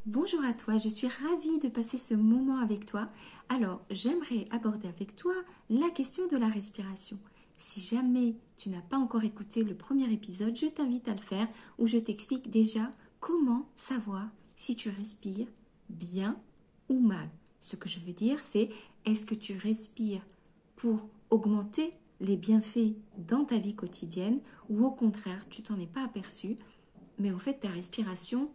Bonjour à toi, je suis ravie de passer ce moment avec toi. Alors, j'aimerais aborder avec toi la question de la respiration. Si jamais tu n'as pas encore écouté le premier épisode, je t'invite à le faire où je t'explique déjà comment savoir si tu respires bien ou mal. Ce que je veux dire, c'est est-ce que tu respires pour augmenter les bienfaits dans ta vie quotidienne ou au contraire, tu t'en es pas aperçu, mais en fait ta respiration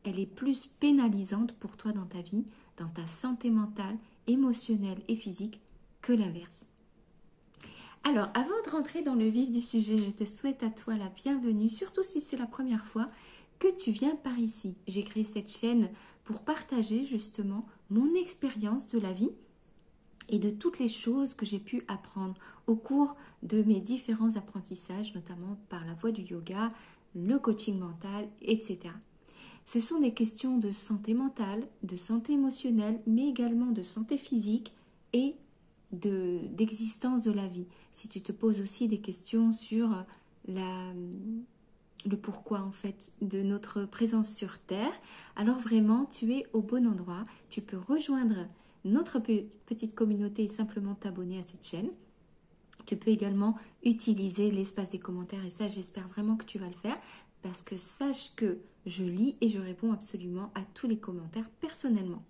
elle est plus pénalisante pour toi dans ta vie, dans ta santé mentale, émotionnelle et physique que l'inverse. Alors, avant de rentrer dans le vif du sujet, je te souhaite à toi la bienvenue, surtout si c'est la première fois que tu viens par ici. J'ai créé cette chaîne pour partager justement mon expérience de la vie et de toutes les choses que j'ai pu apprendre au cours de mes différents apprentissages, notamment par la voie du yoga, le coaching mental, etc. Ce sont des questions de santé mentale, de santé émotionnelle, mais également de santé physique et d'existence de la vie. Si tu te poses aussi des questions sur le pourquoi en fait de notre présence sur Terre, alors vraiment tu es au bon endroit. Tu peux rejoindre notre petite communauté et simplement t'abonner à cette chaîne. Tu peux également utiliser l'espace des commentaires et ça j'espère vraiment que tu vas le faire parce que sache que je lis et je réponds absolument à tous les commentaires personnellement.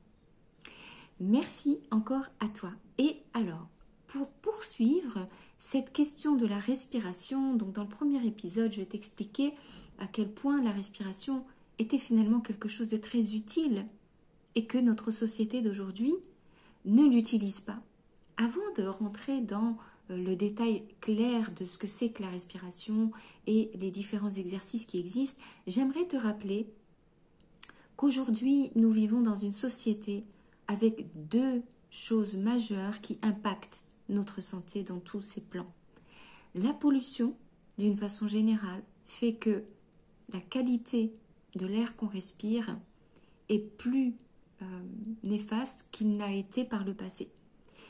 Merci encore à toi. Et alors, pour poursuivre cette question de la respiration, donc dans le premier épisode, je t'expliquais à quel point la respiration était finalement quelque chose de très utile et que notre société d'aujourd'hui ne l'utilise pas. Avant de rentrer dans le détail clair de ce que c'est que la respiration et les différents exercices qui existent, j'aimerais te rappeler qu'aujourd'hui, nous vivons dans une société avec deux choses majeures qui impactent notre santé dans tous ses plans. La pollution, d'une façon générale, fait que la qualité de l'air qu'on respire est plus néfaste qu'il n'a été par le passé.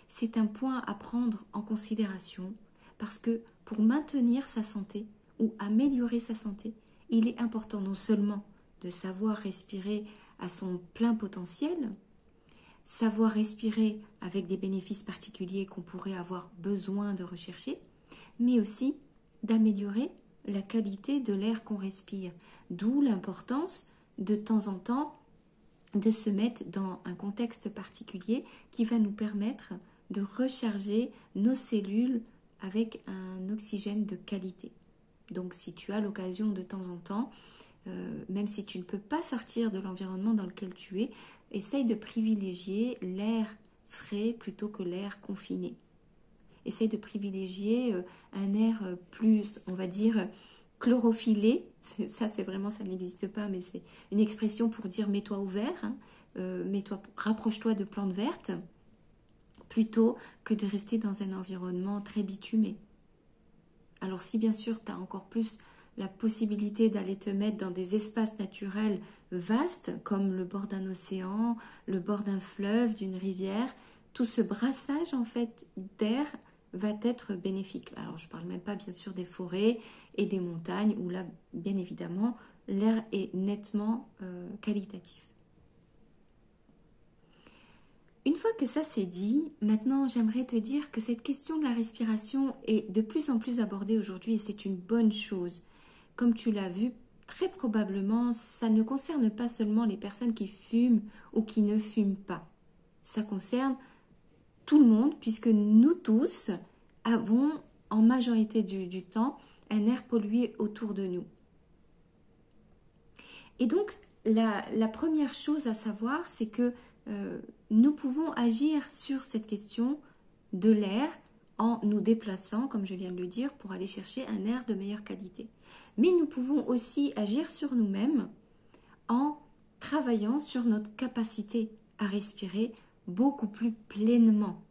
C'est un point à prendre en considération parce que pour maintenir sa santé ou améliorer sa santé, il est important non seulement de savoir respirer à son plein potentiel, savoir respirer avec des bénéfices particuliers qu'on pourrait avoir besoin de rechercher, mais aussi d'améliorer la qualité de l'air qu'on respire. D'où l'importance de temps en temps de se mettre dans un contexte particulier qui va nous permettre de recharger nos cellules avec un oxygène de qualité. Donc si tu as l'occasion de temps en temps, même si tu ne peux pas sortir de l'environnement dans lequel tu es, essaye de privilégier l'air frais plutôt que l'air confiné. Essaye de privilégier un air plus, on va dire, chlorophyllé. Ça, c'est vraiment, ça n'existe pas, mais c'est une expression pour dire mets-toi au vert, hein, rapproche-toi de plantes vertes, plutôt que de rester dans un environnement très bitumé. Alors si bien sûr tu as encore plus la possibilité d'aller te mettre dans des espaces naturels vastes comme le bord d'un océan, le bord d'un fleuve, d'une rivière, tout ce brassage en fait d'air va être bénéfique. Alors je ne parle même pas bien sûr des forêts et des montagnes où là bien évidemment l'air est nettement qualitatif. Une fois que ça c'est dit, maintenant j'aimerais te dire que cette question de la respiration est de plus en plus abordée aujourd'hui et c'est une bonne chose. Comme tu l'as vu, très probablement, ça ne concerne pas seulement les personnes qui fument ou qui ne fument pas. Ça concerne tout le monde puisque nous tous avons en majorité du temps un air pollué autour de nous. Et donc, la première chose à savoir, c'est que nous pouvons agir sur cette question de l'air en nous déplaçant, comme je viens de le dire, pour aller chercher un air de meilleure qualité. Mais nous pouvons aussi agir sur nous-mêmes en travaillant sur notre capacité à respirer beaucoup plus pleinement.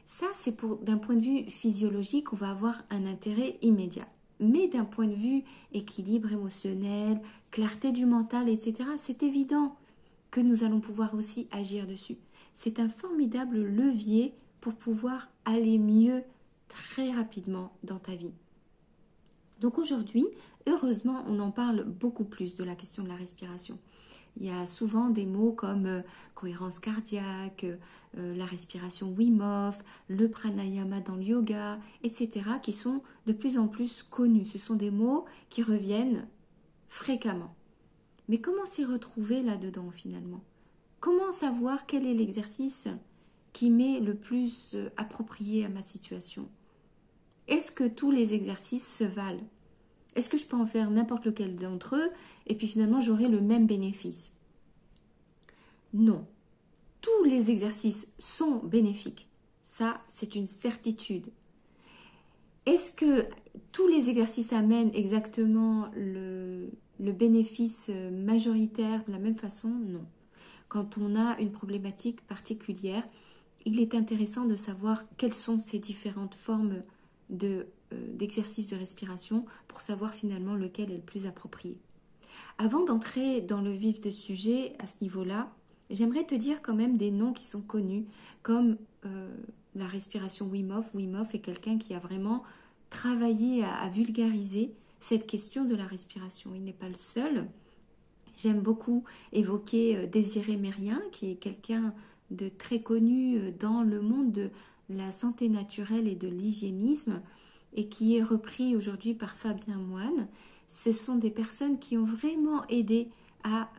Ça, c'est d'un point de vue physiologique, on va avoir un intérêt immédiat. Mais d'un point de vue équilibre émotionnel, clarté du mental, etc., c'est évident que nous allons pouvoir aussi agir dessus. C'est un formidable levier pour pouvoir aller mieux très rapidement dans ta vie. Donc aujourd'hui, heureusement, on en parle beaucoup plus de la question de la respiration. Il y a souvent des mots comme cohérence cardiaque, la respiration Wim Hof, le pranayama dans le yoga, etc. qui sont de plus en plus connus. Ce sont des mots qui reviennent fréquemment. Mais comment s'y retrouver là-dedans finalement? Comment savoir quel est l'exercice qui m'est le plus approprié à ma situation? Est-ce que tous les exercices se valent? Est-ce que je peux en faire n'importe lequel d'entre eux et puis finalement j'aurai le même bénéfice? Non. Tous les exercices sont bénéfiques. Ça, c'est une certitude. Est-ce que tous les exercices amènent exactement le bénéfice majoritaire de la même façon? Non. Quand on a une problématique particulière, il est intéressant de savoir quelles sont ces différentes formes d'exercice de respiration pour savoir finalement lequel est le plus approprié. Avant d'entrer dans le vif du sujet à ce niveau-là, j'aimerais te dire quand même des noms qui sont connus comme la respiration Wim Hof. Wim Hof est quelqu'un qui a vraiment travaillé à vulgariser cette question de la respiration. Il n'est pas le seul. J'aime beaucoup évoquer Désiré Mérien, qui est quelqu'un de très connu dans le monde de la santé naturelle et de l'hygiénisme et qui est repris aujourd'hui par Fabien Moine. Ce sont des personnes qui ont vraiment aidé à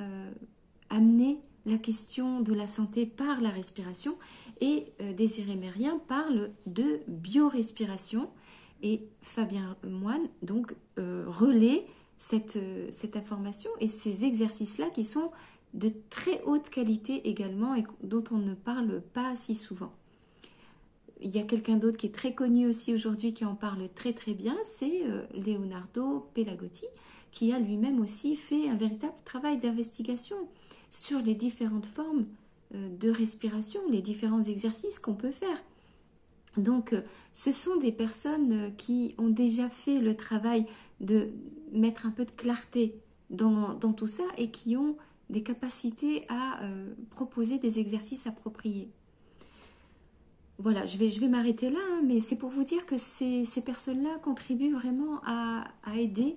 amener la question de la santé par la respiration et Désiré Mérien parle de biorespiration et Fabien Moine donc relaie cette information et ces exercices-là qui sont de très haute qualité également et dont on ne parle pas si souvent. Il y a quelqu'un d'autre qui est très connu aussi aujourd'hui qui en parle très très bien, c'est Leonardo Pelagotti, qui a lui-même aussi fait un véritable travail d'investigation sur les différentes formes de respiration, les différents exercices qu'on peut faire. Donc, ce sont des personnes qui ont déjà fait le travail de mettre un peu de clarté dans tout ça et qui ont des capacités à proposer des exercices appropriés. Voilà, je vais m'arrêter là, hein, mais c'est pour vous dire que ces personnes-là contribuent vraiment à aider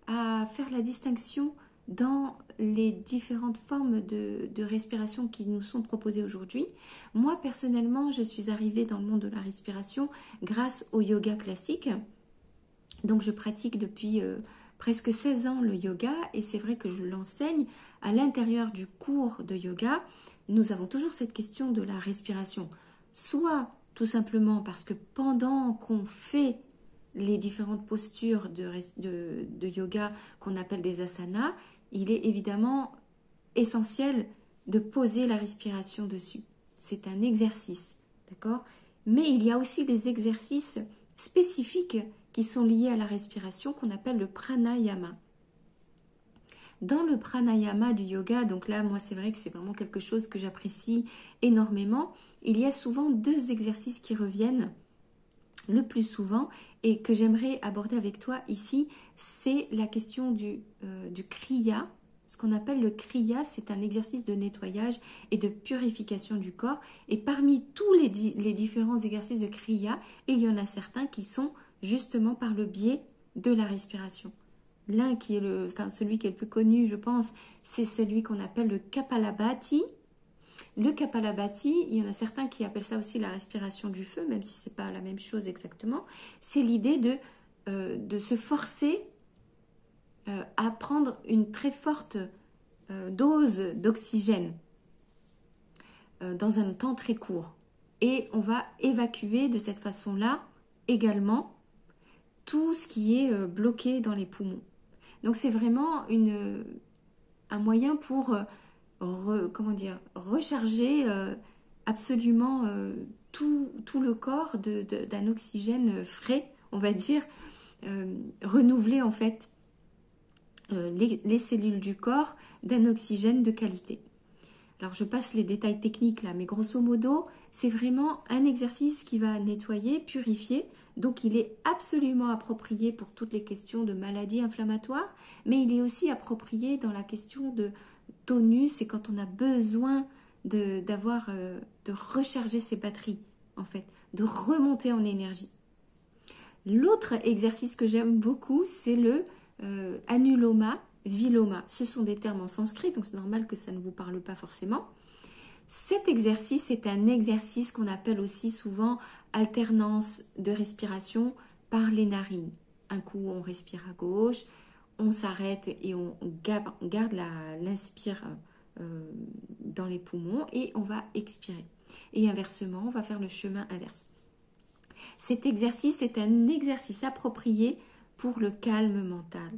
à faire la distinction dans les différentes formes de respiration qui nous sont proposées aujourd'hui. Moi, personnellement, je suis arrivée dans le monde de la respiration grâce au yoga classique. Donc, je pratique depuis presque 16 ans le yoga et c'est vrai que je l'enseigne à l'intérieur du cours de yoga. Nous avons toujours cette question de la respiration. Soit tout simplement parce que pendant qu'on fait les différentes postures de yoga qu'on appelle des asanas, il est évidemment essentiel de poser la respiration dessus. C'est un exercice, d'accord? Mais il y a aussi des exercices spécifiques qui sont liés à la respiration qu'on appelle le pranayama. Dans le pranayama du yoga, donc là, moi, c'est vrai que c'est vraiment quelque chose que j'apprécie énormément. Il y a souvent deux exercices qui reviennent le plus souvent et que j'aimerais aborder avec toi ici, c'est la question du kriya. Ce qu'on appelle le kriya, c'est un exercice de nettoyage et de purification du corps. Et parmi tous les différents exercices de kriya, il y en a certains qui sont justement par le biais de la respiration. L'un qui est celui qui est le plus connu, je pense, c'est celui qu'on appelle le Kapalabhati. Le Kapalabhati, il y en a certains qui appellent ça aussi la respiration du feu, même si ce n'est pas la même chose exactement. C'est l'idée de se forcer à prendre une très forte dose d'oxygène dans un temps très court. Et on va évacuer de cette façon-là également tout ce qui est bloqué dans les poumons. Donc c'est vraiment un moyen pour recharger absolument tout le corps d'un oxygène frais, on va dire, renouveler en fait les cellules du corps d'un oxygène de qualité. Alors je passe les détails techniques là, mais grosso modo, c'est vraiment un exercice qui va nettoyer, purifier. Donc il est absolument approprié pour toutes les questions de maladies inflammatoires, mais il est aussi approprié dans la question de tonus et quand on a besoin de recharger ses batteries, en fait, de remonter en énergie. L'autre exercice que j'aime beaucoup, c'est le Anuloma Viloma. Ce sont des termes en sanskrit, donc c'est normal que ça ne vous parle pas forcément. Cet exercice est un exercice qu'on appelle aussi souvent alternance de respiration par les narines. Un coup, on respire à gauche, on s'arrête et on garde l'inspire dans les poumons et on va expirer. Et inversement, on va faire le chemin inverse. Cet exercice est un exercice approprié pour le calme mental.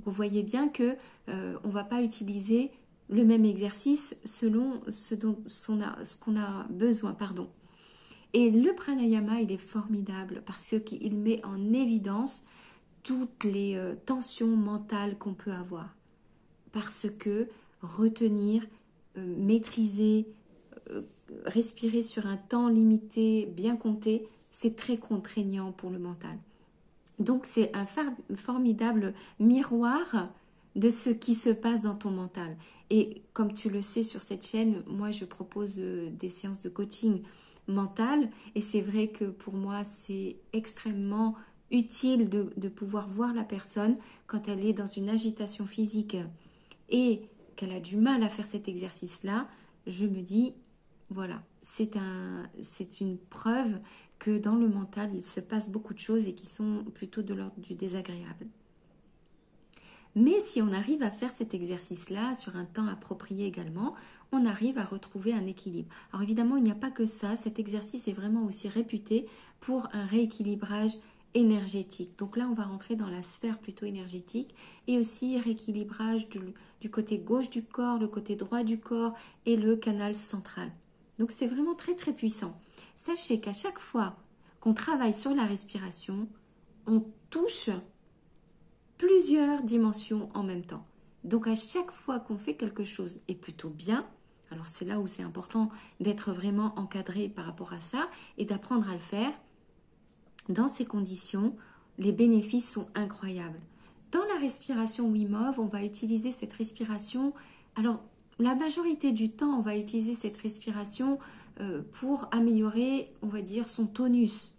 Vous voyez bien que on ne va pas utiliser le même exercice selon ce qu'on a besoin. Et le pranayama, il est formidable parce qu'il met en évidence toutes les tensions mentales qu'on peut avoir. Parce que retenir, maîtriser, respirer sur un temps limité, bien compté, c'est très contraignant pour le mental. Donc c'est un formidable miroir de ce qui se passe dans ton mental. Et comme tu le sais sur cette chaîne, moi je propose des séances de coaching mental et c'est vrai que pour moi c'est extrêmement utile de pouvoir voir la personne quand elle est dans une agitation physique et qu'elle a du mal à faire cet exercice-là. Je me dis, voilà, c'est une preuve que dans le mental, il se passe beaucoup de choses et qui sont plutôt de l'ordre du désagréable. Mais si on arrive à faire cet exercice-là sur un temps approprié également, on arrive à retrouver un équilibre. Alors évidemment, il n'y a pas que ça. Cet exercice est vraiment aussi réputé pour un rééquilibrage énergétique. Donc là, on va rentrer dans la sphère plutôt énergétique et aussi rééquilibrage du côté gauche du corps, le côté droit du corps et le canal central. Donc c'est vraiment très très puissant. Sachez qu'à chaque fois qu'on travaille sur la respiration, on touche plusieurs dimensions en même temps. Donc à chaque fois qu'on fait quelque chose et plutôt bien, alors c'est là où c'est important d'être vraiment encadré par rapport à ça et d'apprendre à le faire, dans ces conditions, les bénéfices sont incroyables. Dans la respiration Wim Hof, on va utiliser cette respiration, alors la majorité du temps, on va utiliser cette respiration pour améliorer, on va dire, son tonus.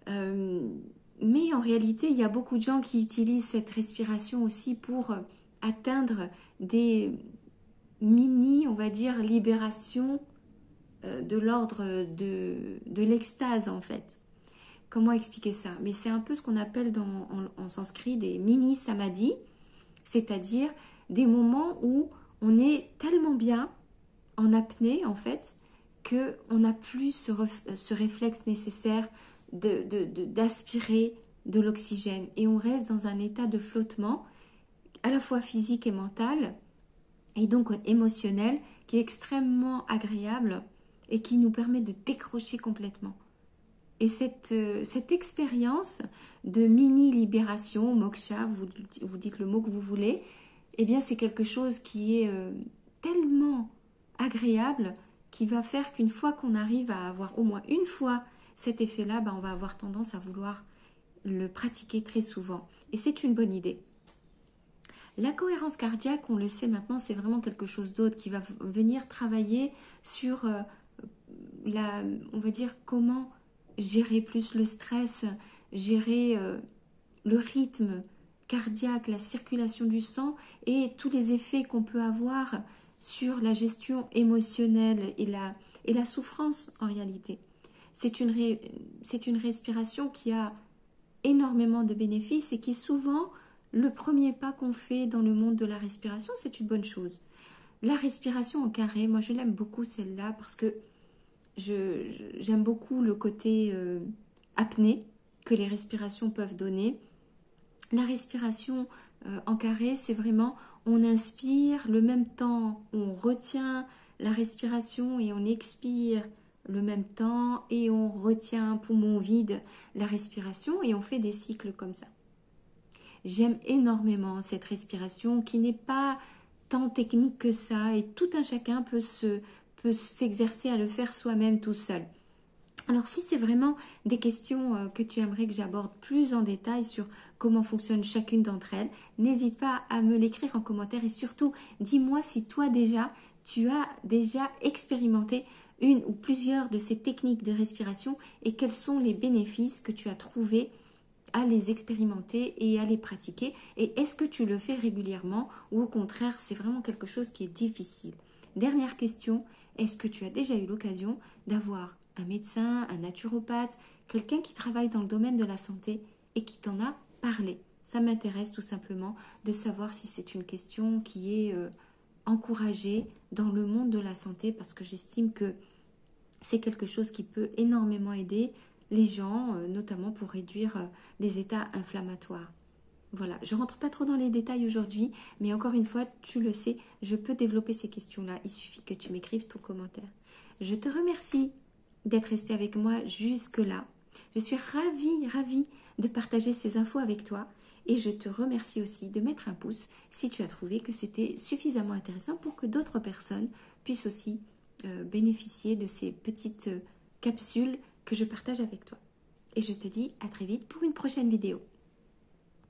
Mais en réalité, il y a beaucoup de gens qui utilisent cette respiration aussi pour atteindre des mini, on va dire, libérations de l'ordre de l'extase en fait. Comment expliquer ça? Mais c'est un peu ce qu'on appelle en sanskrit des mini samadhi, c'est-à-dire des moments où on est tellement bien en apnée en fait qu'on n'a plus ce réflexe nécessaire d'aspirer de l'oxygène et on reste dans un état de flottement à la fois physique et mental et donc émotionnel qui est extrêmement agréable et qui nous permet de décrocher complètement. Et cette expérience de mini-libération, moksha, vous dites le mot que vous voulez, eh bien c'est quelque chose qui est tellement agréable qui va faire qu'une fois qu'on arrive à avoir au moins une fois cet effet-là, on va avoir tendance à vouloir le pratiquer très souvent. Et c'est une bonne idée. La cohérence cardiaque, on le sait maintenant, c'est vraiment quelque chose d'autre qui va venir travailler sur, on va dire, comment gérer plus le stress, gérer le rythme cardiaque, la circulation du sang et tous les effets qu'on peut avoir sur la gestion émotionnelle et la souffrance en réalité. C'est une respiration qui a énormément de bénéfices et qui est souvent le premier pas qu'on fait dans le monde de la respiration, c'est une bonne chose. La respiration en carré, moi je l'aime beaucoup celle-là parce que j'aime beaucoup le côté apnée que les respirations peuvent donner. La respiration en carré, c'est vraiment on inspire, le même temps on retient la respiration et on expire le même temps et on retient poumon vide la respiration et on fait des cycles comme ça. J'aime énormément cette respiration qui n'est pas tant technique que ça et tout un chacun peut s'exercer à le faire soi-même tout seul. Alors si c'est vraiment des questions que tu aimerais que j'aborde plus en détail sur comment fonctionne chacune d'entre elles, n'hésite pas à me l'écrire en commentaire et surtout dis-moi si toi tu as déjà expérimenté une ou plusieurs de ces techniques de respiration et quels sont les bénéfices que tu as trouvés à les expérimenter et à les pratiquer? Et est-ce que tu le fais régulièrement ou au contraire, c'est vraiment quelque chose qui est difficile? Dernière question, est-ce que tu as déjà eu l'occasion d'avoir un médecin, un naturopathe, quelqu'un qui travaille dans le domaine de la santé et qui t'en a parlé? Ça m'intéresse tout simplement de savoir si c'est une question qui est encouragée dans le monde de la santé parce que j'estime que c'est quelque chose qui peut énormément aider les gens, notamment pour réduire les états inflammatoires. Voilà, je ne rentre pas trop dans les détails aujourd'hui, mais encore une fois, tu le sais, je peux développer ces questions-là. Il suffit que tu m'écrives ton commentaire. Je te remercie d'être resté avec moi jusque-là. Je suis ravie de partager ces infos avec toi. Et je te remercie aussi de mettre un pouce si tu as trouvé que c'était suffisamment intéressant pour que d'autres personnes puissent aussi bénéficier de ces petites capsules que je partage avec toi. Et je te dis à très vite pour une prochaine vidéo.